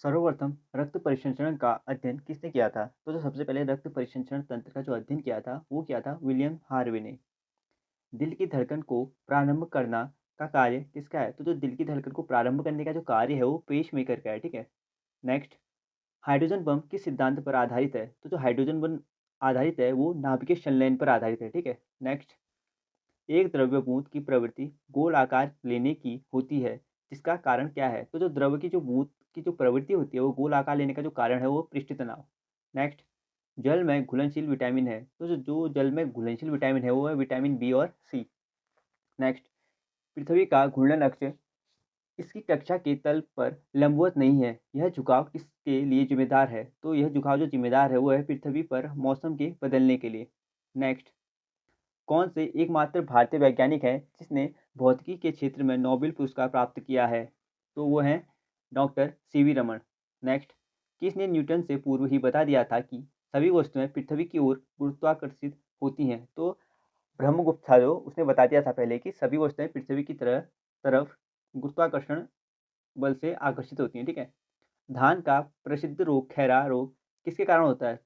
सर्वप्रथम रक्त परिसंचरण का अध्ययन किसने किया था? तो जो सबसे पहले रक्त परिसंचरण तंत्र का जो अध्ययन किया था, वो किया था विलियम हार्वे ने। दिल की धड़कन को प्रारंभ करना का कार्य किसका है? तो जो दिल की धड़कन को प्रारंभ करने का जो कार्य है, वो पेसमेकर का है, ठीक है? नेक्स्ट, हाइड्रोजन बम किस सिद्धांत पर आधारित है? तो जो हाइड्रोजन बम आधारित है, वो नाभिकीय संलयन पर आधारित है, ठीक है? नेक्स्ट, एक द्रव्य बूंद की प्रवृत्ति गोल आकार लेने की होती है, जिसका कारण क्या है? तो जो द्रव की जो बूंद की जो प्रवृत्ति होती है, वो गोल आकार लेने का जो कारण है, वो पृष्ठ तनाव। नेक्स्ट, जल में घुलनशील विटामिन है, तो जो जल में घुलनशील विटामिन है, वो है विटामिन बी और सी। नेक्स्ट, पृथ्वी का घूर्णन अक्ष इसकी कक्षा के तल पर लंबवत नहीं है, यह झुकाव किसके लिए जिम्मेदार है? तो यह झुकाव जो जिम्मेदार है, वो है पृथ्वी पर मौसम के बदलने के लिए। नेक्स्ट, कौन से एकमात्र भारतीय वैज्ञानिक हैं जिसने भौतिकी के क्षेत्र में नोबेल पुरस्कार प्राप्त किया है? तो वो हैं डॉक्टर सीवी रमन। नेक्स्ट, किसने न्यूटन से पूर्व ही बता दिया था कि सभी वस्तुएं पृथ्वी की ओर गुरुत्वाकर्षित होती हैं? तो ब्रह्मगुप्त था, जो उसने बता दिया था पहले कि सभी वस्तुएं पृथ्वी की तरफ गुरुत्वाकर्षण बल से आकर्षित होती हैं, ठीक है? धान का प्रसिद्ध रोग खैरा रोग किसके कारण होता है?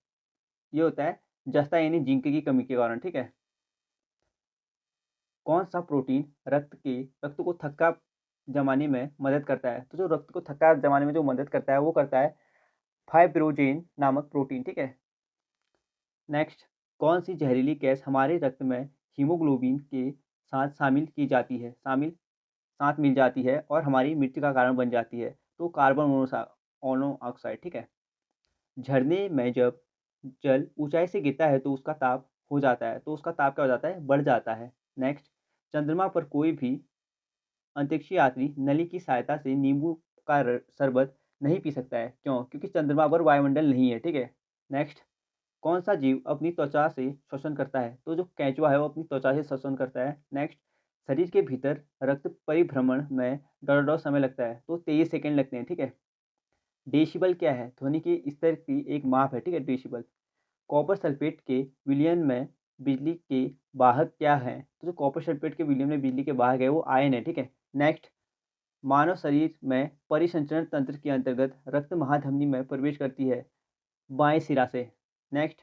ये होता है जस्ता यानी जिंक की कमी के कारण, ठीक है? कौन सा प्रोटीन रक्त को थक्का जमाने में मदद करता है? तो जो रक्त को थक्का जमाने में जो मदद करता है, वो करता है फाइब्रोजेन नामक प्रोटीन, ठीक है? नेक्स्ट, कौन सी जहरीली गैस हमारे रक्त में हीमोग्लोबिन के साथ शामिल की जाती है शामिल साथ मिल जाती है और हमारी मृत्यु का कारण बन जाती है? तो कार्बन मोनोऑक्साइड, ठीक है? झरने में जब जल ऊंचाई से गिरता है, तो उसका ताप हो जाता है, तो उसका ताप क्या हो जाता है? बढ़ जाता है। नेक्स्ट, चंद्रमा पर कोई भी अंतरिक्षीय यात्री नली की सहायता से नींबू का शरबत नहीं पी सकता है, क्यों? क्योंकि चंद्रमा पर वायुमंडल नहीं है, ठीक है? नेक्स्ट, कौन सा जीव अपनी त्वचा से श्वसन करता है? तो जो केंचुआ है, वो अपनी त्वचा से श्वसन करता है। नेक्स्ट, शरीर के भीतर रक्त परिभ्रमण में डॉट समय लगता है, तो 23 सेकेंड लगते हैं, ठीक है? डेसिबल क्या है? ध्वनि के स्तर की एक माप है, ठीक है? डेसिबल। कॉपर सल्फेट के विलयन में बिजली के वाहक क्या हैं? तो जो कॉपर सल्फेट के विलयन में बिजली के वाहक है, वो आयन है, ठीक है? नेक्स्ट, मानव शरीर में परिसंचरण तंत्र के अंतर्गत रक्त महाधमनी में प्रवेश करती है बाएं सिरा से। नेक्स्ट,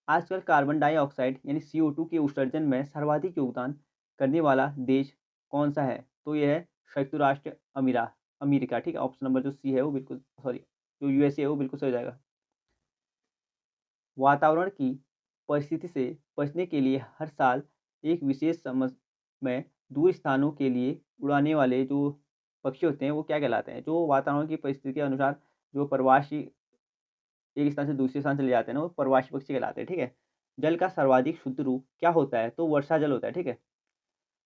आजकल कार्बन डाइऑक्साइड यानी CO2 के उत्सर्जन में सर्वाधिक योगदान करने वाला देश कौन सा है? तो यह है संयुक्त राष्ट्र अमेरिका, ठीक है? ऑप्शन नंबर जो सी है, वो बिल्कुल सॉरी, जो यूएसए है, वो बिल्कुल सही हो जाएगा। वातावरण की परिस्थिति से बचने के लिए हर साल एक विशेष समय में दूर स्थानों के लिए उड़ाने वाले जो पक्षी होते हैं, वो क्या कहलाते हैं? जो वातावरण की परिस्थिति के अनुसार जो प्रवासी एक स्थान से दूसरे स्थान चले जाते हैं ना, वो प्रवासी पक्षी कहलाते हैं, ठीक है? जल का सर्वाधिक शुद्ध रूप क्या होता है? तो वर्षा जल होता है, ठीक है?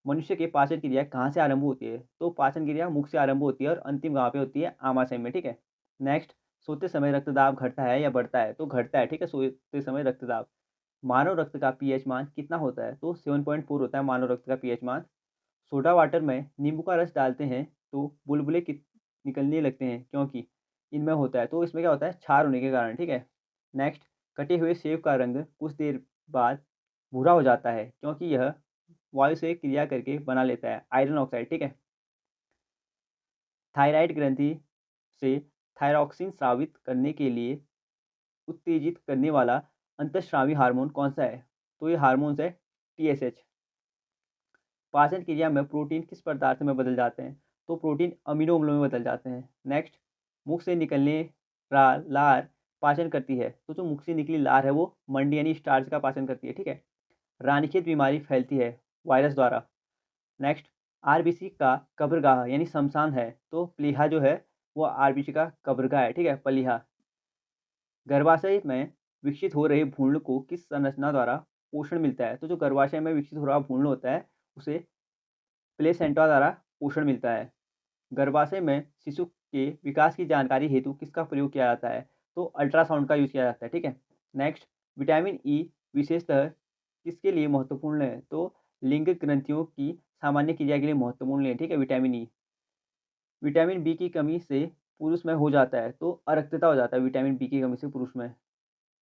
मनुष्य की पाचन क्रिया कहाँ से आरंभ होती है? तो पाचन क्रिया मुख से आरंभ होती है और अंतिम कहाँ पे होती है? आमाशय में, ठीक है? नेक्स्ट, सोते समय रक्तदाब घटता है या बढ़ता है? तो घटता है, ठीक है? सोते समय रक्तदाब। मानव रक्त का पीएच मान कितना होता है? तो 7.4 होता है मानव रक्त का पीएच मान। सोडा वाटर में नींबू का रस डालते हैं तो बुलबुले निकलने लगते हैं, क्योंकि इनमें होता है, तो इसमें क्या होता है? क्षार होने के कारण, ठीक है? नेक्स्ट, कटे हुए सेब का रंग कुछ देर बाद भूरा हो जाता है, क्योंकि यह वायु से क्रिया करके बना लेता है आयरन ऑक्साइड, ठीक है? थायराइड ग्रंथि से थायरॉक्सिन स्रावित करने के लिए उत्तेजित करने वाला अंतःस्रावी हार्मोन कौन सा है? तो ये हार्मोन्स है TSH। पाचन क्रिया में प्रोटीन किस पदार्थ में बदल जाते हैं? तो प्रोटीन अमीनो अम्लों में बदल जाते हैं। नेक्स्ट, मुख से निकलने लार पाचन करती है, तो जो मुख से निकली लार है, वो मंडी यानी स्टार्च का पाचन करती है, ठीक है? रानीखेत बीमारी फैलती है वायरस द्वारा। नेक्स्ट, आरबीसी का कब्रगाह यानी शमशान है, तो प्लीहा जो है, वो आरबीसी का कब्रगाह है, ठीक है? प्लीहा। गर्भाशय में विकसित हो रहे भ्रूण को किस संरचना द्वारा पोषण मिलता है? तो जो गर्भाशय में विकसित हो रहा भ्रूण होता है, उसे प्लेसेंटा द्वारा पोषण मिलता है। गर्भाशय में शिशु के विकास की जानकारी हेतु किसका प्रयोग किया जाता है? तो अल्ट्रासाउंड का यूज़ किया जाता है, ठीक है? नेक्स्ट, विटामिन ई विशेषतः किसके लिए महत्वपूर्ण है? तो लिंग ग्रंथियों की सामान्य क्रिया के लिए महत्वपूर्ण है, ठीक है? Vitamin E. विटामिन बी की कमी से पुरुष में हो जाता है, तो अरक्तता हो जाता है विटामिन बी की कमी से पुरुष में।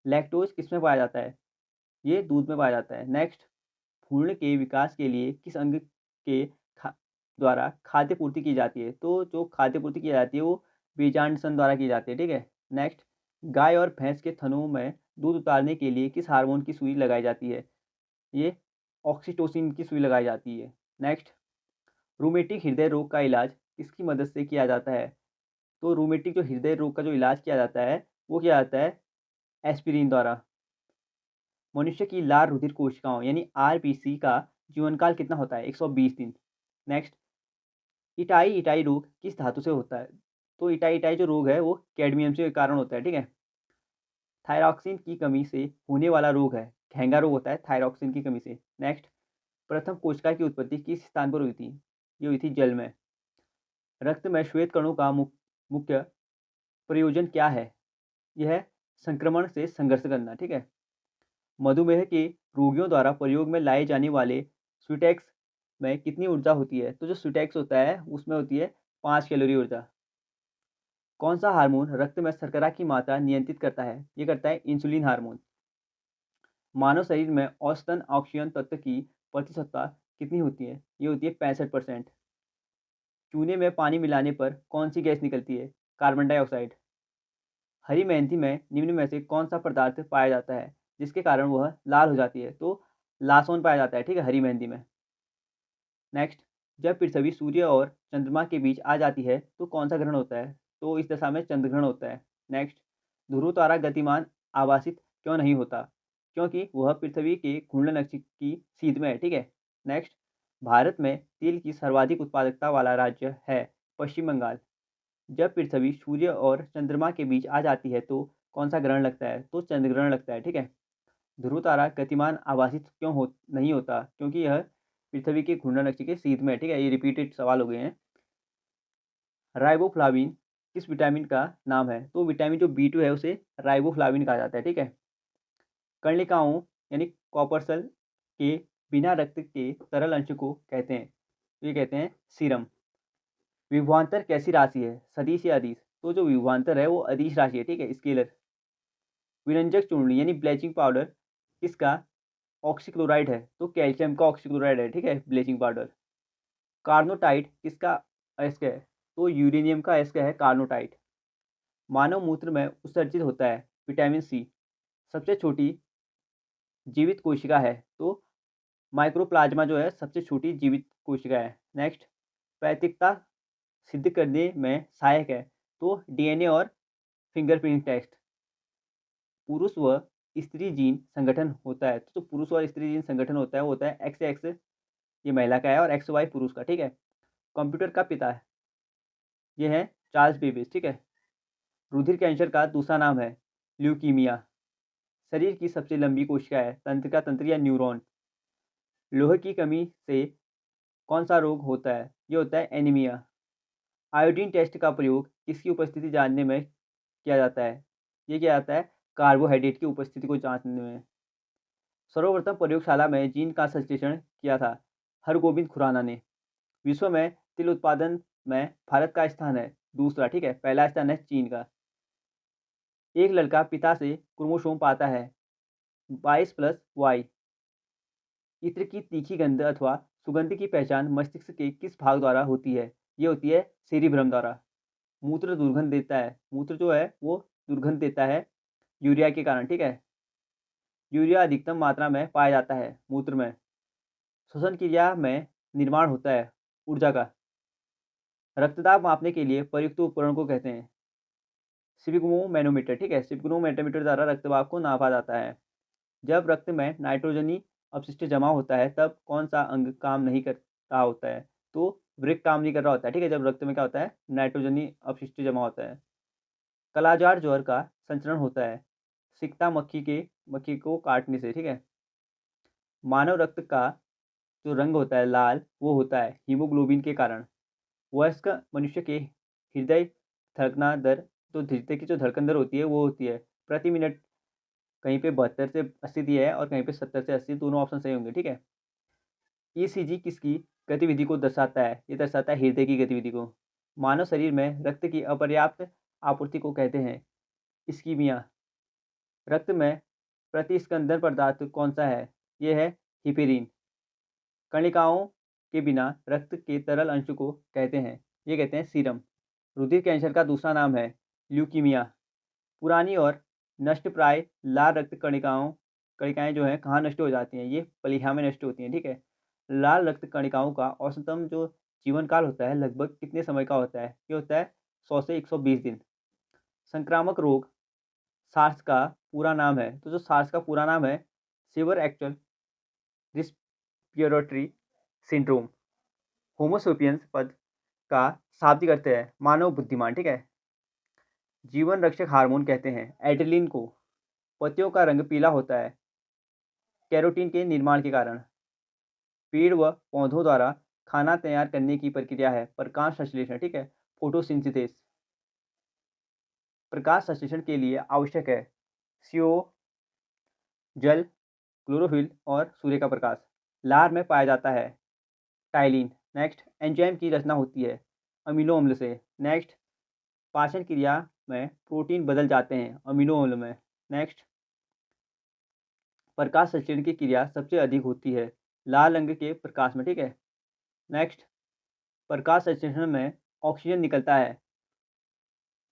लैक्टोज किसमें पाया जाता है? ये दूध में पाया जाता है। नेक्स्ट, भ्रूण के विकास के लिए किस अंग के खा द्वारा खाद्य पूर्ति की जाती है? तो जो खाद्य पूर्ति की जाती है, वो बीजांड द्वारा की जाती है, ठीक है। नेक्स्ट, गाय और भैंस के थनों में दूध उतारने के लिए किस हार्मोन की सुई लगाई जाती है? ये ऑक्सीटोसिन की सुई लगाई जाती है। नेक्स्ट, रूमेटिक हृदय रोग का इलाज किसकी मदद से किया जाता है? तो रूमेटिक जो हृदय रोग का जो इलाज किया जाता है वो किया जाता है एस्पिरिन द्वारा। मनुष्य की लाल रुधिर कोशिकाओं यानी आरबीसी का जीवनकाल कितना होता है? 120 दिन। नेक्स्ट, इटाई इटाई रोग किस धातु से होता है? तो इटाई इटाई जो रोग है वो कैडमियम से कारण होता है, ठीक है। थायरॉक्सिन की कमी से होने वाला रोग है, घेंगा रोग होता है थायरॉक्सिन की कमी से। नेक्स्ट, प्रथम कोशिका की उत्पत्ति किस स्थान पर हुई थी? ये हुई थी जल में। रक्त में श्वेत कणों का मुख्य प्रयोजन क्या है? यह है संक्रमण से संघर्ष करना, ठीक है। मधुमेह के रोगियों द्वारा प्रयोग में लाए जाने वाले स्वीटेक्स में कितनी ऊर्जा होती है? तो जो स्वीटेक्स होता है उसमें होती है 5 कैलोरी ऊर्जा। कौन सा हार्मोन रक्त में शर्करा की मात्रा नियंत्रित करता है? ये करता है इंसुलिन हार्मोन। मानव शरीर में औसतन ऑक्सीजन तत्व की प्रतिशतता कितनी होती है? ये होती है 65%। चूने में पानी मिलाने पर कौन सी गैस निकलती है? Carbon dioxide. हरी मेहंदी में निम्न में से कौन सा पदार्थ पाया जाता है जिसके कारण वह लाल हो जाती है? तो लासोन पाया जाता है, ठीक है, हरी मेहंदी में। नेक्स्ट, जब पृथ्वी सूर्य और चंद्रमा के बीच आ जाती है तो कौन सा ग्रहण होता है? तो इस दशा में चंद्र ग्रहण होता है। नेक्स्ट, ध्रुव तारा गतिमान आवासित क्यों नहीं होता? क्योंकि वह पृथ्वी के घूर्णन अक्ष की सीध में है, ठीक है। नेक्स्ट, भारत में तेल की सर्वाधिक उत्पादकता वाला राज्य है पश्चिम बंगाल। जब पृथ्वी सूर्य और चंद्रमा के बीच आ जाती है तो कौन सा ग्रहण लगता है? तो चंद्र ग्रहण लगता है, ठीक है। ध्रुव तारा गतिमान आभासित क्यों नहीं होता? क्योंकि यह पृथ्वी के घूर्णन अक्ष के सीध में है, ठीक है। ये रिपीटेड सवाल हो गए हैं। राइबोफ्लाविन किस विटामिन का नाम है? तो विटामिन जो B2 है उसे राइबोफ्लाविन कहा जाता है, ठीक है। कर्णिकाओं यानी कॉपर्सल के बिना रक्त के तरल अंश को कहते हैं, ये कहते हैं सीरम। विभवांतर कैसी राशि है, सदिश या अदिश? तो जो विभवांतर है वो अदिश राशि है, ठीक है, स्केलर। विरंजक चूर्ण यानी ब्लीचिंग पाउडर किसका ऑक्सीक्लोराइड है? तो कैल्शियम का ऑक्सीक्लोराइड है, ठीक है, ब्लीचिंग पाउडर। कार्नोटाइट किसका अयस्क है? तो यूरेनियम का अयस्क है कार्नोटाइट। मानव मूत्र में उत्सर्जित होता है विटामिन सी। सबसे छोटी जीवित कोशिका है? तो माइक्रोप्लाज्मा जो है सबसे छोटी जीवित कोशिका है। नेक्स्ट, पैतृकता सिद्ध करने में सहायक है? तो डीएनए और फिंगरप्रिंट टेस्ट। पुरुष व स्त्री जीन संगठन होता है, तो पुरुष और स्त्री जीन संगठन होता है वो होता है एक्स एक्स, ये महिला का है, और एक्स वाई पुरुष का, ठीक है। कंप्यूटर का पिता है, ये है चार्ल्स बेबेज, ठीक है। रुधिर कैंसर का दूसरा नाम है ल्यूकीमिया। शरीर की सबसे लंबी कोशिका है तंत्रिका तंत्र या न्यूरॉन। लोहे की कमी से कौन सा रोग होता है? ये होता है एनीमिया। आयोडीन टेस्ट का प्रयोग किसकी उपस्थिति जानने में किया जाता है? ये किया जाता है कार्बोहाइड्रेट की उपस्थिति को जांचने में। सर्वप्रथम प्रयोगशाला में जीन का संश्लेषण किया था हरगोबिंद खुराना ने। विश्व में तिल उत्पादन में भारत का स्थान है दूसरा, ठीक है, पहला स्थान है चीन का। एक लड़का पिता से क्रोमोसोम पाता है 22+Y। इत्र की तीखी गंध अथवा सुगंध की पहचान मस्तिष्क के किस भाग द्वारा होती है? ये होती है सेरिब्रम द्वारा। मूत्र दुर्गंध देता है, मूत्र जो है वो दुर्गंध देता है यूरिया के कारण, ठीक है। यूरिया अधिकतम मात्रा में पाया जाता है मूत्र में। श्वसन क्रिया में निर्माण होता है ऊर्जा का। रक्तदाब मापने के लिए प्रयुक्त उपकरण को कहते हैं स्फिग्मोमैनोमीटर, ठीक है। स्फिग्मोमैनोमीटर द्वारा रक्तदाब को नापा जाता है। जब रक्त में नाइट्रोजनी अपशिष्ट जमा होता है तब कौन सा अंग काम नहीं कर रहा होता है? तो वृक्क काम नहीं कर रहा होता है, ठीक है, जब रक्त में क्या होता है नाइट्रोजनी अपशिष्ट जमा होता है। कालाजार ज्वर का संचरण होता है सिकता मक्खी को काटने से, ठीक है। मानव रक्त का जो रंग होता है लाल वो होता है हीमोग्लोबिन के कारण। वयस्क मनुष्य के हृदय धड़कना दर, तो हृदय की जो धड़कन दर होती है वो होती है प्रति मिनट, कहीं पे 72 से 80 दिया है और कहीं पे 70 से 80, दोनों ऑप्शन सही होंगे, ठीक है। ईसीजी किसकी गतिविधि को दर्शाता है? ये दर्शाता है हृदय की गतिविधि को। मानव शरीर में रक्त की अपर्याप्त आपूर्ति को कहते हैं इस्कीमिया। रक्त में प्रतिस्कंदन पदार्थ कौन सा है? ये है हिपेरिन। कणिकाओं के बिना रक्त के तरल अंश को कहते हैं, ये कहते हैं सीरम। रुधिर कैंसर का दूसरा नाम है ल्यूकीमिया। पुरानी और नष्टप्राय लाल रक्त कणिकाएं जो हैं कहाँ नष्ट हो जाती हैं? ये प्लीहा में नष्ट होती हैं, ठीक है। लाल रक्त कणिकाओं का औसतम जो जीवन काल होता है लगभग कितने समय का होता है? ये होता है 100 से 120 दिन। संक्रामक रोग सार्स का पूरा नाम है, तो जो सार्स का पूरा नाम है sewer actual respiratory syndrome. Homo sapiens पद का शाब्दिक अर्थ है मानव बुद्धिमान, ठीक है। जीवन रक्षक हार्मोन कहते हैं एड्रेलिन को। पत्तियों का रंग पीला होता है कैरोटीन के निर्माण के कारण। पेड़ व पौधों द्वारा खाना तैयार करने की प्रक्रिया है प्रकाश संश्लेषण, ठीक है, फोटोसिंथेसिस। प्रकाश संश्लेषण के लिए आवश्यक है CO, जल, क्लोरोफिल और सूर्य का प्रकाश। लार में पाया जाता है टाइलिन। नेक्स्ट, एंजाइम की रचना होती है अमीनो अम्ल से। नेक्स्ट, पाचन क्रिया में प्रोटीन बदल जाते हैं अमीनो अम्ल में। नेक्स्ट, प्रकाश संश्लेषण की क्रिया सबसे अधिक होती है लाल रंग के प्रकाश में, ठीक है। नेक्स्ट, प्रकाश संश्लेषण में ऑक्सीजन निकलता है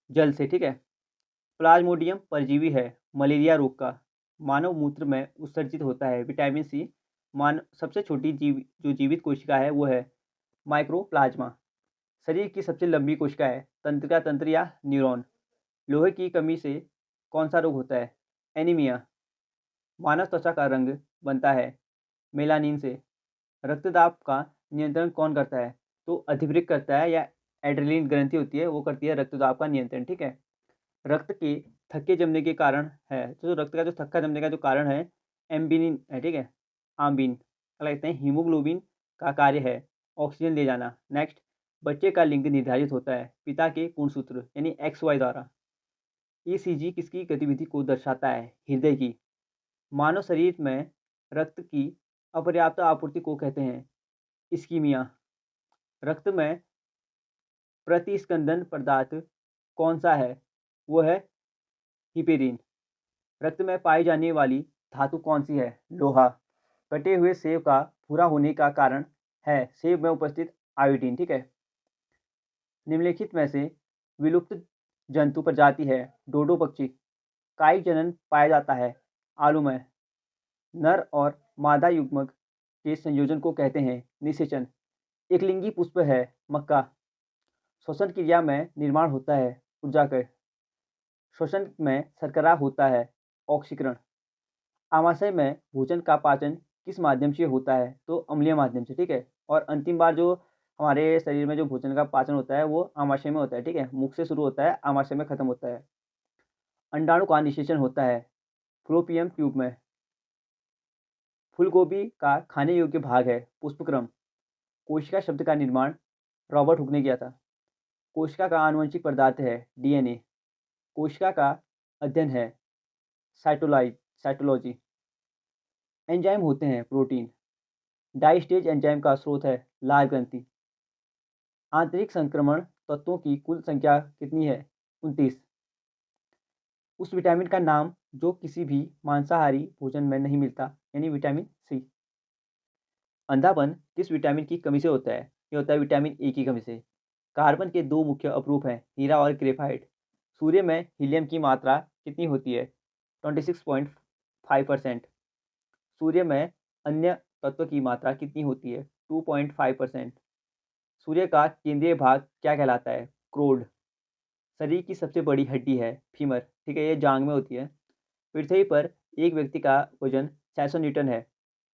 जल से, ठीक है। प्लाज्मोडियम परजीवी है मलेरिया रोग का। मानव मूत्र में उत्सर्जित होता है विटामिन सी। सबसे छोटी जो जीवित कोशिका है वो है माइक्रोप्लाज्मा। शरीर की सबसे लंबी कोशिका है तंत्रिका तंत्र या न्यूरॉन। लोहे की कमी से कौन सा रोग होता है? एनीमिया। मानव त्वचा का रंग बनता है मेलानिन से। रक्तदाब का नियंत्रण कौन करता है? तो अधिवृक्क करता है या एड्रेनलिन ग्रंथि होती है वो करती है रक्तदाब का नियंत्रण, ठीक है। रक्त के थक्के जमने के कारण है, तो रक्त का जो थक्का जमने का जो कारण है एम्बिनिन है, ठीक है, आम्बिन कहते हैं। हीमोग्लोबिन का कार्य है ऑक्सीजन ले जाना। नेक्स्ट, बच्चे का लिंग निर्धारित होता है पिता के गुणसूत्र यानी XY द्वारा। ECG किसकी गतिविधि को दर्शाता है? हृदय की। मानव शरीर में रक्त की अपर्याप्त आपूर्ति को कहते हैं इस्कीमिया। रक्त में प्रतिस्कंदन पदार्थ कौन सा है? वो है हिपेरिन। रक्त में पाई जाने वाली धातु कौन सी है? लोहा। कटे हुए सेब का भूरा होने का कारण है सेब में उपस्थित आयोडीन, ठीक है। निम्नलिखित में से विलुप्त जंतु प्रजाति है डोडो पक्षी। कायिक जनन पाया जाता है आलू में। नर और मादा युग्मक के संयोजन को कहते हैं निषेचन। एकलिंगी पुष्प है मक्का। श्वसन क्रिया में निर्माण होता है ऊर्जा का। श्वसन में शर्करा होता है ऑक्सीकरण। आमाशय में भोजन का पाचन किस माध्यम से होता है? तो अम्लीय माध्यम से, ठीक है। और अंतिम बार जो हमारे शरीर में जो भोजन का पाचन होता है वो आमाशय में होता है, ठीक है। मुख से शुरू होता है आमाशय में खत्म होता है। अंडाणु का निषेचन होता है फ्लोपियम ट्यूब में। फूलगोभी का खाने योग्य भाग है पुष्पक्रम। कोशिका शब्द का निर्माण रॉबर्ट हुक ने किया था। कोशिका का आनुवंशिक पदार्थ है DNA। कोशिका का अध्ययन है साइटोलॉजी। एंजाइम होते हैं प्रोटीन। डाइस्टेज एंजाइम का स्रोत है लाल ग्रंथि। आंतरिक संक्रमण तत्वों की कुल संख्या कितनी है? 29। उस विटामिन का नाम जो किसी भी मांसाहारी भोजन में नहीं मिलता यानी विटामिन C। अंधापन किस विटामिन की कमी से होता है? ये होता है विटामिन A की कमी से। कार्बन के दो मुख्य अपरूप हैं हीरा और ग्रेफाइट। सूर्य में हीलियम की मात्रा कितनी होती है? 26.5%। सूर्य में अन्य तत्व की मात्रा कितनी होती है? 2.5%। सूर्य का केंद्रीय भाग क्या कहलाता है? क्रोड। शरीर की सबसे बड़ी हड्डी है फीमर, ठीक है, ये जांग में होती है। पृथ्वी पर एक व्यक्ति का वजन 600 न्यूटन है।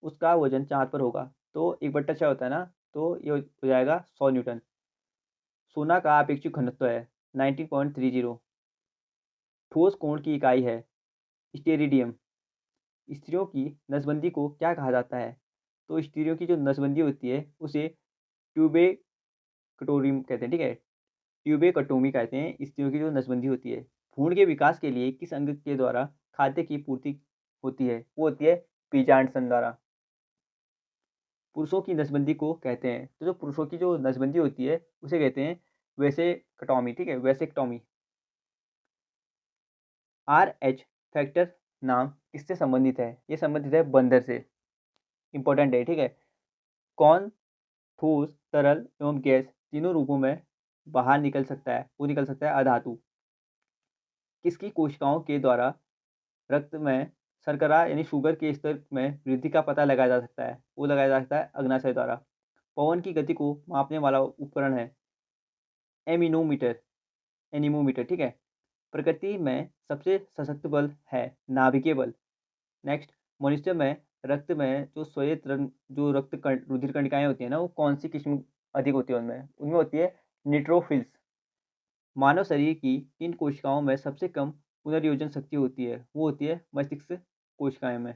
उसका वजन चांद पर होगा तो 1/6 होता है ना, तो ये हो जाएगा 100 न्यूटन। सोना का अपेक्षित घनत्व है 19.30। ठोस कोण की इकाई है स्टेरिडियम। स्त्रियों की नसबंदी को क्या कहा जाता है? तो स्त्रियों की जो नसबंदी होती है उसे ट्यूबेक्टोमी कहते हैं, ठीक है, ट्यूबेक्टोमी कहते हैं स्त्रियों की जो नसबंदी होती है। भ्रूण के विकास के लिए किस अंग के द्वारा खाद्य की पूर्ति होती है? वो होती है बीजांड द्वारा। पुरुषों की नसबंदी को कहते हैं, तो जो पुरुषों की जो नसबंदी होती है उसे कहते हैं वेसेक्टॉमी, ठीक है, वेसेक्टॉमी। RH फैक्टर नाम किससे संबंधित है? ये संबंधित है बंदर से। इंपॉर्टेंट है, ठीक है। कौन ठोस तरल एवं गैस तीनों रूपों में बाहर निकल सकता है, वो निकल सकता है अधातु। किसकी कोशिकाओं के द्वारा रक्त में शर्करा यानी शुगर के स्तर में वृद्धि का पता लगाया जा सकता है? वो लगाया जा सकता है अग्नाशय द्वारा। पवन की गति को मापने वाला उपकरण है एमीनोमीटर, एनीमोमीटर, ठीक है। प्रकृति में सबसे सशक्त बल है नाभिकीय बल। नेक्स्ट, मनुष्य में रक्त में जो श्वेत रंग जो रुधिर कणिकाएं होती है ना, वो कौन सी किस्म अधिक होती है उनमें? उनमें होती है न्यूट्रोफिल्स। मानव शरीर की किन कोशिकाओं में सबसे कम पुनर्योजन शक्ति होती है? वो होती है मस्तिष्क कोशिकाएं में।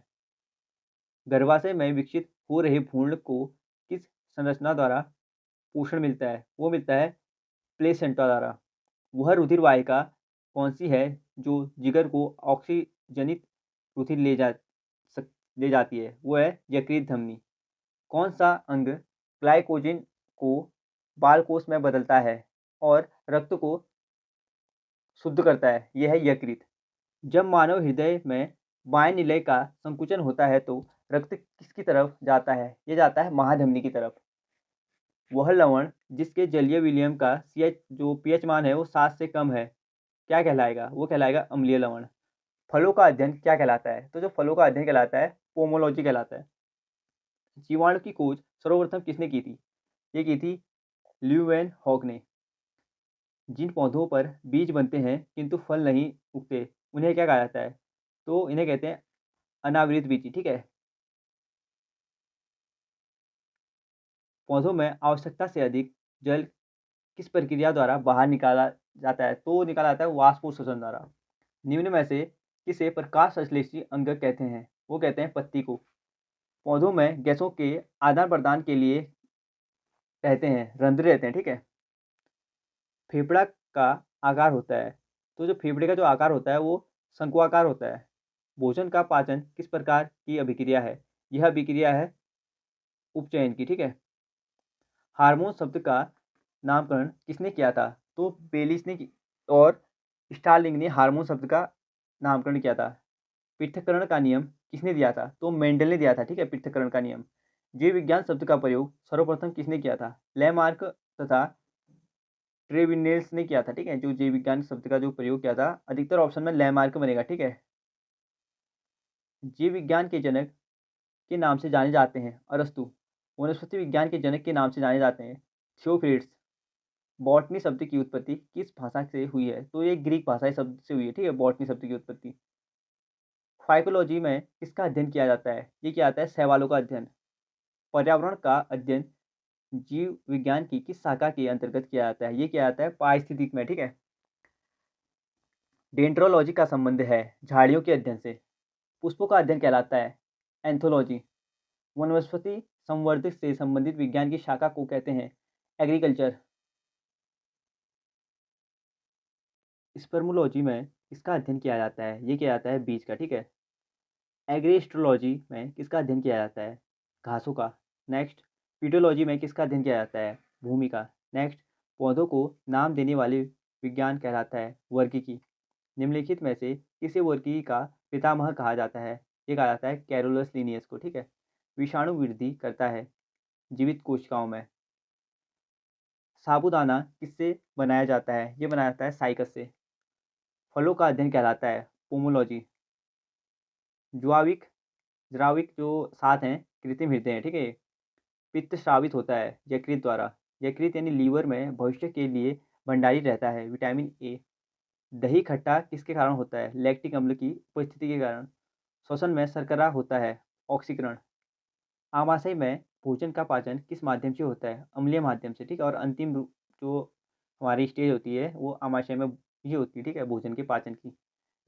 गर्भाशय में विकसित हो रहे भ्रूण को किस संरचना द्वारा पोषण मिलता है? वो मिलता है प्लेसेंटा द्वारा। वह रुधिर वाहिका कौन सी है जो जिगर को ऑक्सीजनित रुधिर ले जाती है? वो है यकृत धमनी। कौन सा अंग ग्लाइकोजन को बाल कोष में बदलता है और रक्त को शुद्ध करता है? यह है यकृत। जब मानव हृदय में बाएं निलय का संकुचन होता है तो रक्त किसकी तरफ जाता है? ये जाता है महाधमनी की तरफ। वह लवण जिसके जलीय विलयन का जो पीएच मान है वो 7 से कम है, क्या कहलाएगा? वो कहलाएगा अम्लीय लवण। फलों का अध्ययन क्या कहलाता है? तो जो फलों का अध्ययन कहलाता है पोमोलॉजी कहलाता है। जीवाणु की खोज सर्वप्रथम किसने की थी? ये की थी ल्यूवेनहॉक ने। जिन पौधों पर बीज बनते हैं किंतु फल नहीं उगते, उन्हें क्या कहा जाता है? तो इन्हें कहते हैं अनावृत बीजी, ठीक है। पौधों में आवश्यकता से अधिक जल किस प्रक्रिया द्वारा बाहर निकाला जाता है? तो निकाला जाता है वाष्पोत्सर्जन द्वारा। निम्न में से किसे प्रकाश संश्लेषी अंग कहते हैं? वो कहते हैं पत्ती को। पौधों में गैसों के आदान प्रदान के लिए रहते हैं रंध्र रहते हैं, ठीक है। फेफड़ा का आकार होता है, तो जो फेफड़े का जो आकार होता है वो शंक्वाकार होता है। भोजन का पाचन किस प्रकार की अभिक्रिया है? यह अभिक्रिया है उपचयन की, ठीक है। हार्मोन शब्द का नामकरण किसने किया था? तो बेलिस ने और स्टार्लिंग ने हार्मोन शब्द का नामकरण किया था। पृथक्करण का नियम किसने दिया था? तो मेंडल ने दिया था, ठीक है, पृथक्करण का नियम। जीव विज्ञान शब्द का प्रयोग सर्वप्रथम किसने किया था? लैमार्क तथा ट्रेविनेल्स ने किया था, ठीक है। जो जीव विज्ञान शब्द का जो प्रयोग किया था, अधिकतर ऑप्शन में लैमार्क बनेगा, ठीक है। जीव विज्ञान के जनक के नाम से जाने जाते हैं अरस्तु। वनस्पति विज्ञान के जनक के नाम से जाने जाते हैं थियोफ्रिट्स। बॉटनी शब्द की उत्पत्ति किस भाषा से हुई है? तो ये ग्रीक भाषा शब्द से हुई है, ठीक है, बॉटनी शब्द की उत्पत्ति। फाइकोलॉजी में किसका अध्ययन किया जाता है? ये क्या आता है? शैवालों का अध्ययन। पर्यावरण का अध्ययन जीव विज्ञान की किस शाखा के अंतर्गत किया जाता है? ये किया जाता है पारिस्थितिक में, ठीक है। डेंड्रोलॉजी का संबंध है झाड़ियों के अध्ययन से। पुष्पों का अध्ययन कहलाता है एंथोलॉजी। वनस्पति संवर्धक से संबंधित विज्ञान की शाखा को कहते हैं एग्रीकल्चर। स्पर्मोलॉजी में किसका अध्ययन किया जाता है? ये किया जाता है बीज का, ठीक है। एग्रीस्ट्रोलॉजी में किसका अध्ययन किया जाता है? घासों का। नेक्स्ट, पीडोलॉजी में किसका अध्ययन किया जाता है? भूमि का। नेक्स्ट, पौधों को नाम देने वाले विज्ञान कहलाता है वर्गीकी। निम्नलिखित में से किसे वर्गीकी का पितामह कहा जाता है? ये कहा जाता है कैरोलस लिनियस को, ठीक है। विषाणु वृद्धि करता है जीवित कोशिकाओं में। साबूदाना किससे बनाया जाता है? ये बनाया जाता है साइकस से। फलों का अध्ययन कहलाता है पोमोलॉजी। ज्वाविक द्राविक जो सात हैं कृत्रिम हृदय हैं, ठीक है। पित्त स्रावित होता है यकृत द्वारा। यकृत यानी लीवर में भविष्य के लिए भंडारित रहता है विटामिन ए। दही खट्टा किसके कारण होता है? लैक्टिक अम्ल की उपस्थिति के कारण। श्वसन में शर्करा होता है ऑक्सीकरण। आमाशय में भोजन का पाचन किस माध्यम से होता है? अम्लीय माध्यम से, ठीक है। और अंतिम जो हमारी स्टेज होती है वो आमाशय में ही होती है, ठीक है, भोजन के पाचन की।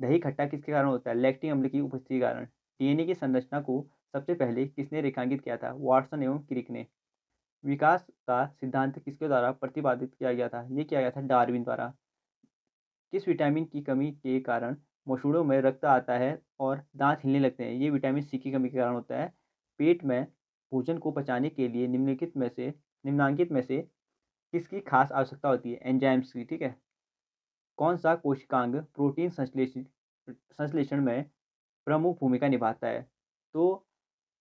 दही खट्टा किसके कारण होता है? लैक्टिक अम्ल की उपस्थिति के कारण। डीएनए की संरचना को सबसे पहले किसने रेखांकित किया था? वाटसन एवं क्रिक ने। विकास का सिद्धांत किसके द्वारा प्रतिपादित किया गया था? ये किया गया था डार्विन द्वारा। किस विटामिन की कमी के कारण मसूड़ों में रक्त आता है और दांत हिलने लगते हैं? ये विटामिन सी की कमी के कारण होता है। पेट में भोजन को पचाने के लिए निम्नांकित में से किसकी खास आवश्यकता होती है? एंजाइम्स की, ठीक है। कौन सा कोशिकांग प्रोटीन संश्लेषण में प्रमुख भूमिका निभाता है? तो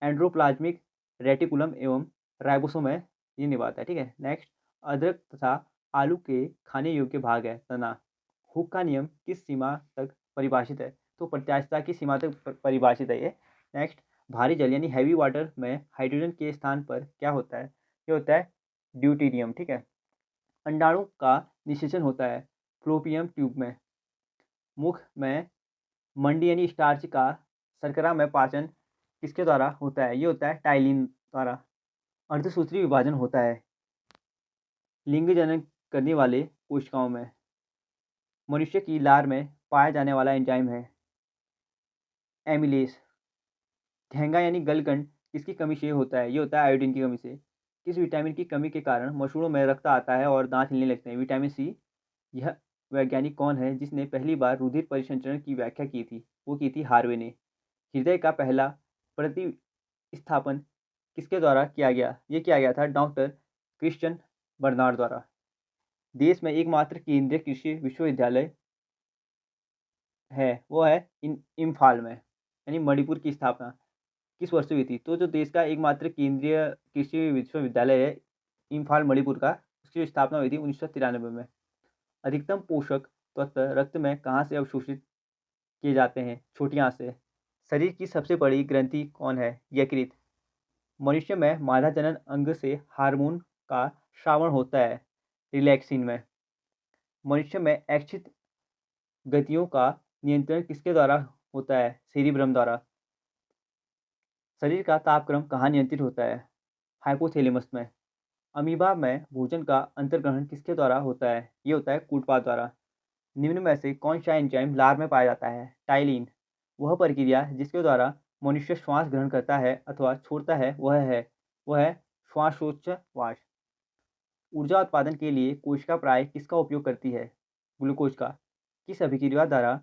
एंड्रोप्लाज्मिक रेटिकुलम एवं राइबोसोम में ये निभाता है, ठीक है। नेक्स्ट, अदरक तथा आलू के खाने योग्य भाग है? तना। हुक का नियम किस सीमा तक परिभाषित है? तो प्रत्यास्थता की सीमा तक परिभाषित है ये। नेक्स्ट, भारी जल यानी हैवी वाटर में हाइड्रोजन के स्थान पर क्या होता है? ये होता है ड्यूटेरियम, ठीक है। अंडाणु का निषेचन होता है फ्लोपियम ट्यूब में। मुख में मंडी यानी स्टार्च का शर्करा में पाचन किसके द्वारा होता है? ये होता है टाइलिन द्वारा। अर्धसूत्री विभाजन होता है लिंग जनन करने वाले कोशिकाओं में। मनुष्य की लार में पाया जाने वाला एंजाइम है एमिलेस। घेंगा यानी गलगंड किसकी कमी से होता है? ये होता है आयोडीन की कमी से। किस विटामिन की कमी के कारण मसूड़ों में रक्त आता है और दांत हिलने लगते हैं? Vitamin C. यह वैज्ञानिक कौन है जिसने पहली बार रुधिर परिसंचरण की व्याख्या की थी? वो की थी हार्वे ने। हृदय का पहला प्रतिस्थापन किसके द्वारा किया गया? ये किया गया था डॉक्टर क्रिश्चियन बर्नार्ड द्वारा। देश में एकमात्र केंद्रीय कृषि विश्वविद्यालय है वो है इम्फाल में, यानी मणिपुर की स्थापना किस वर्ष हुई थी? तो जो देश का एकमात्र केंद्रीय कृषि विश्वविद्यालय है इम्फाल मणिपुर का, उसकी स्थापना हुई थी 1993 में। अधिकतम पोषक तत्व रक्त में कहाँ से अवशोषित किए जाते हैं? छोटी आंत से। शरीर की सबसे बड़ी ग्रंथि कौन है? यकृत। मनुष्य में मादा जनन अंग से हार्मोन का श्रावण होता है रिलैक्सिन में। मनुष्य में ऐच्छिक गतियों का नियंत्रण किसके द्वारा होता है? सेरिब्रम द्वारा। शरीर का तापक्रम कहाँ नियंत्रित होता है? हाइपोथैलेमस में। अमीबा में भोजन का अंतर्ग्रहण किसके द्वारा होता है? ये होता है कूटपाद द्वारा। निम्न में से कौन सा एंजाइम लार में पाया जाता है? टाइलिन। वह प्रक्रिया जिसके द्वारा मनुष्य श्वास ग्रहण करता है अथवा छोड़ता है वह है श्वासोच्छवास। ऊर्जा उत्पादन के लिए कोशिका प्राय किसका उपयोग करती है? ग्लूकोज का। किस अभिक्रिया द्वारा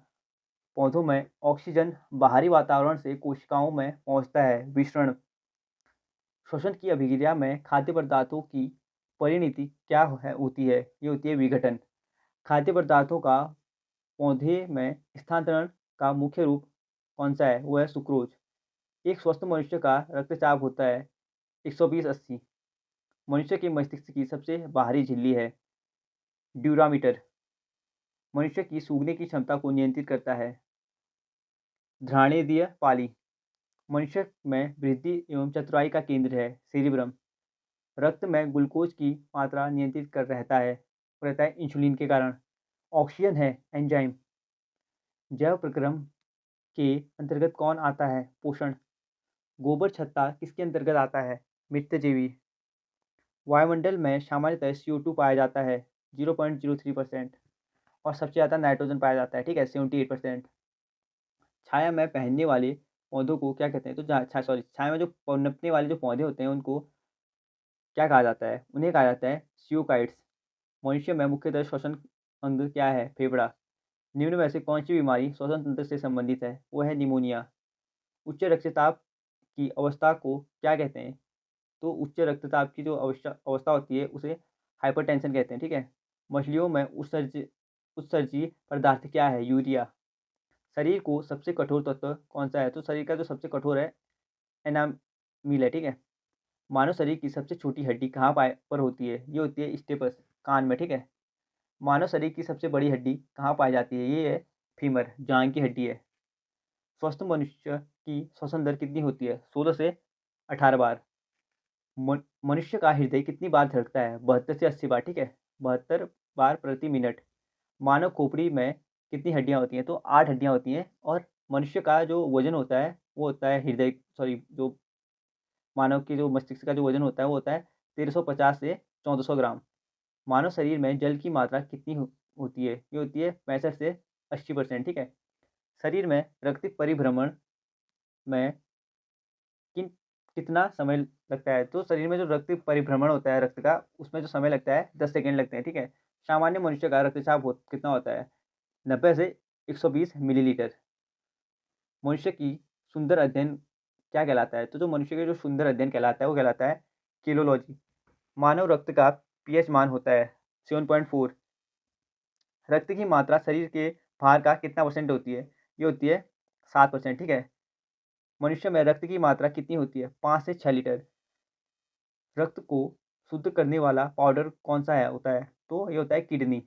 पौधों में ऑक्सीजन बाहरी वातावरण से कोशिकाओं में पहुंचता है? विसरण। श्वसन की अभिक्रिया में खाद्य पदार्थों की परिणति क्या होती है? ये होती है विघटन। खाद्य पदार्थों का पौधे में स्थानांतरण का मुख्य रूप कौन सा है? वो है सुक्रोज। एक स्वस्थ मनुष्य का रक्तचाप होता है 120/80। मनुष्य के मस्तिष्क की सबसे बाहरी झिल्ली है ड्यूरामीटर। मनुष्य की सूंघने की क्षमता को नियंत्रित करता है घ्राणेंद्रिय पाली। मनुष्य में वृद्धि एवं चतुराई का केंद्र है सेरिब्रम। रक्त में ग्लूकोज की मात्रा नियंत्रित कर रहता है इंसुलिन के कारण। ऑक्सीजन है एंजाइम। जैव प्रक्रम के अंतर्गत कौन आता है? पोषण। गोबर छत्ता किसके अंतर्गत आता है? मित्रजीवी। वायुमंडल में सामान्यतः CO2 पाया जाता है 0.03% और सबसे ज़्यादा नाइट्रोजन पाया जाता है, ठीक है, 78%। छाया में पहनने वाले पौधों को क्या कहते हैं? तो छाया में जो पनपने वाले जो पौधे होते हैं उनको क्या कहा जाता है? उन्हें कहा जाता है सियोकाइट्स। मनुष्य में मुख्यतः श्वसन अंग क्या है? फेफड़ा। निम्न में से कौन सी बीमारी श्वसन तंत्र से संबंधित है? वो है निमोनिया। उच्च रक्तचाप की अवस्था को क्या कहते हैं? तो उच्च रक्तचाप की जो अवस्था होती है उसे हाइपरटेंशन कहते हैं, ठीक है। मछलियों में उत्सर्जी पदार्थ क्या है? यूरिया। शरीर को सबसे कठोर तत्व कौन सा है? तो शरीर का जो सबसे कठोर है एनामिल है, ठीक है। मानव शरीर की सबसे छोटी हड्डी कहाँ पर होती है? ये होती है स्टेपस, कान में, ठीक है। मानव शरीर की सबसे बड़ी हड्डी कहाँ पाई जाती है? ये है फीमर, जांघ की हड्डी है। स्वस्थ मनुष्य की श्वसन दर कितनी होती है? 16 से 18 बार। मनुष्य का हृदय कितनी बार धड़कता है? 72 से 80 बार, ठीक है, 72 बार प्रति मिनट। मानव खोपड़ी में कितनी हड्डियां होती हैं? तो 8 हड्डियां होती हैं। और मनुष्य का जो वजन होता है वो होता है जो मानव के जो मस्तिष्क का जो वजन होता है वो होता है 1350 से 1400 ग्राम। मानव शरीर में जल की मात्रा कितनी होती है? ये होती है 65 से 80%, ठीक है। शरीर में रक्त परिभ्रमण में कितना समय लगता है? तो शरीर में जो रक्त परिभ्रमण होता है रक्त का, उसमें जो समय लगता है 10 सेकंड लगते हैं, ठीक है। सामान्य मनुष्य का रक्तचाप कितना होता है? 90 से 120 मिलीलीटर। मनुष्य की सुंदर अध्ययन क्या कहलाता है? तो जो मनुष्य का जो सुंदर अध्ययन कहलाता है वो कहलाता है किलोलॉजी। मानव रक्त का पीएच मान होता है 7.4। रक्त की मात्रा शरीर के भार का कितना परसेंट होती है? ये होती है 7%, ठीक है। मनुष्य में रक्त की मात्रा कितनी होती है? 5 से 6 लीटर। रक्त को शुद्ध करने वाला पाउडर कौन सा है होता है? तो ये होता है किडनी।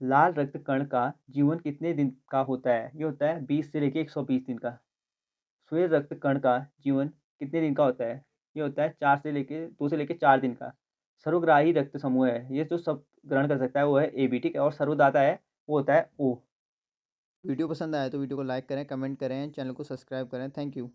लाल रक्त कण का जीवन कितने दिन का होता है? ये होता है 20 से लेके 120 दिन का। श्वेत रक्त कण का जीवन कितने दिन का होता है? ये होता है 4 से लेके 2 से लेके 4 दिन का। सर्वग्राही रक्त समूह है, ये जो सब ग्रहण कर सकता है वो है AB, ठीक है? और सर्वदाता है वो होता है O। वीडियो पसंद आया तो वीडियो को लाइक करें, कमेंट करें, चैनल को सब्सक्राइब करें। Thank you.